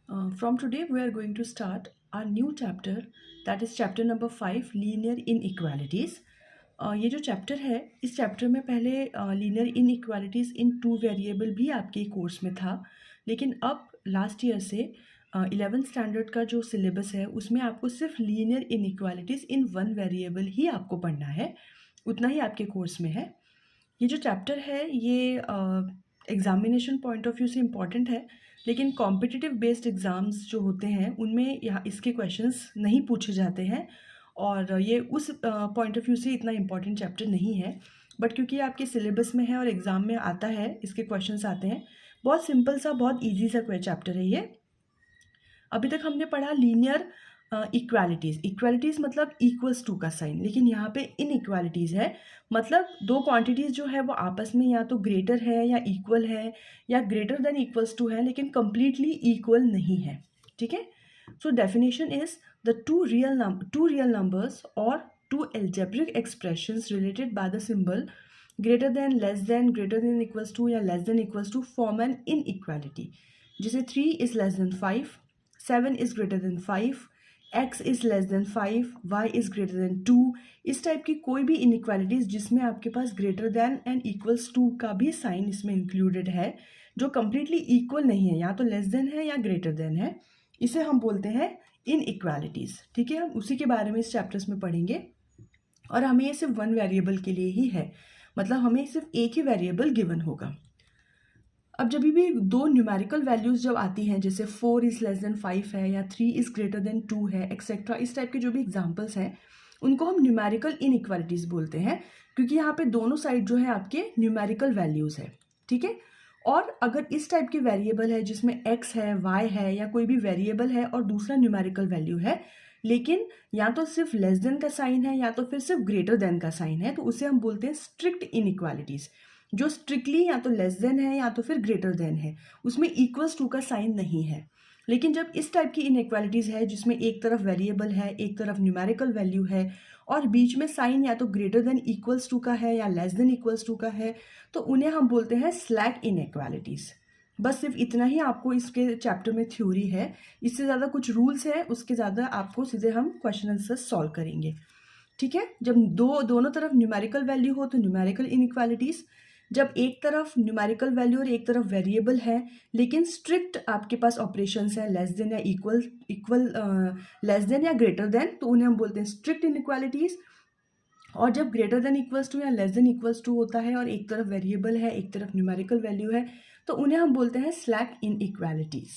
From today, we are going to start our new chapter, that is chapter number 5, linear inequalities. ये जो chapter है, इस chapter में पहले लीनियर इनइक्वालिटीज़ इन two variable भी आपके कोर्स में था, लेकिन अब लास्ट ईयर से 11th स्टैंडर्ड का जो सिलेबस है उसमें आपको सिर्फ linear inequalities in one variable ही आपको पढ़ना है, उतना ही आपके कोर्स में है। ये जो चैप्टर है ये एग्ज़ामिनेशन पॉइंट ऑफ व्यू से इम्पॉर्टेंट है, लेकिन कॉम्पिटिटिव बेस्ड एग्ज़ाम्स जो होते हैं उनमें यहाँ इसके क्वेश्चंस नहीं पूछे जाते हैं और ये उस पॉइंट ऑफ व्यू से इतना इम्पॉर्टेंट चैप्टर नहीं है। बट क्योंकि आपके सिलेबस में है और एग्ज़ाम में आता है, इसके क्वेश्चंस आते हैं, बहुत सिंपल सा, बहुत ईजी सा चैप्टर है ये। अभी तक हमने पढ़ा लीनियर इक्वालिटीज़ मतलब इक्वल्स टू का साइन, लेकिन यहाँ पे इनइक्वालिटीज़ है, मतलब दो क्वांटिटीज़ जो है वो आपस में या तो ग्रेटर है या इक्वल है या ग्रेटर देन इक्वल्स टू है, लेकिन कंप्लीटली इक्वल नहीं है। ठीक है, so definition is the two real numbers और two algebraic expressions related by the symbol greater than, less than, greater than equals to या less than equals to form an inequality. जैसे 3 is less than 5, 7 is greater than 5, x is less than 5, y is greater than 2। इस type की कोई भी inequalities जिसमें आपके पास greater than and equals to का भी साइन इसमें इंक्लूडेड है, जो कंप्लीटली इक्वल नहीं है, या तो लेस देन है या ग्रेटर देन है, इसे हम बोलते हैं इनइक्वालिटीज। ठीक है, हम उसी के बारे में इस चैप्टर्स में पढ़ेंगे और हमें ये सिर्फ वन वेरिएबल के लिए ही है, मतलब हमें सिर्फ एक ही वेरिएबल गिवन होगा। अब जब भी दो न्यूमेरिकल वैल्यूज़ जब आती हैं, जैसे 4 इज़ लेस देन 5 है या 3 इज़ ग्रेटर देन 2 है, एक्सेट्रा, इस टाइप के जो भी एग्जांपल्स हैं उनको हम न्यूमेरिकल इनइक्वालिटीज़ बोलते हैं, क्योंकि यहाँ पे दोनों साइड जो है आपके न्यूमेरिकल वैल्यूज़ है। ठीक है, और अगर इस टाइप की वेरिएबल है जिसमें x है, y है या कोई भी वेरिएबल है और दूसरा न्यूमेरिकल वैल्यू है, लेकिन या तो सिर्फ लेस देन का साइन है या तो फिर सिर्फ ग्रेटर देन का साइन है, तो उसे हम बोलते हैं स्ट्रिक्ट इनइक्वालिटीज़। जो स्ट्रिक्टली या तो लेस देन है या तो फिर ग्रेटर देन है, उसमें इक्वल्स टू का साइन नहीं है। लेकिन जब इस टाइप की इनइक्वालिटीज़ है जिसमें एक तरफ वेरिएबल है, एक तरफ न्यूमेरिकल वैल्यू है और बीच में साइन या तो ग्रेटर देन इक्वल्स टू का है या लेस देन इक्वल्स टू का है, तो उन्हें हम बोलते हैं स्लैक इनइक्वालिटीज़। बस सिर्फ इतना ही आपको इसके चैप्टर में थ्योरी है, इससे ज़्यादा कुछ रूल्स है, उसके ज़्यादा आपको सीधे हम क्वेश्चन आंसर सॉल्व करेंगे। ठीक है, जब दोनों तरफ न्यूमेरिकल वैल्यू हो तो न्यूमेरिकल इनइक्वालिटीज़, जब एक तरफ न्यूमेरिकल वैल्यू और एक तरफ वेरिएबल है लेकिन स्ट्रिक्ट आपके पास ऑपरेशंस है, लेस देन या इक्वल लेस देन या ग्रेटर देन, तो उन्हें हम बोलते हैं स्ट्रिक्ट इनइक्वालिटीज़। और जब ग्रेटर देन इक्वल्स टू या लेस देन इक्वल्स टू होता है और एक तरफ वेरिएबल है, एक तरफ न्यूमेरिकल वैल्यू है, तो उन्हें हम बोलते हैं स्लैक इनइक्वालिटीज़।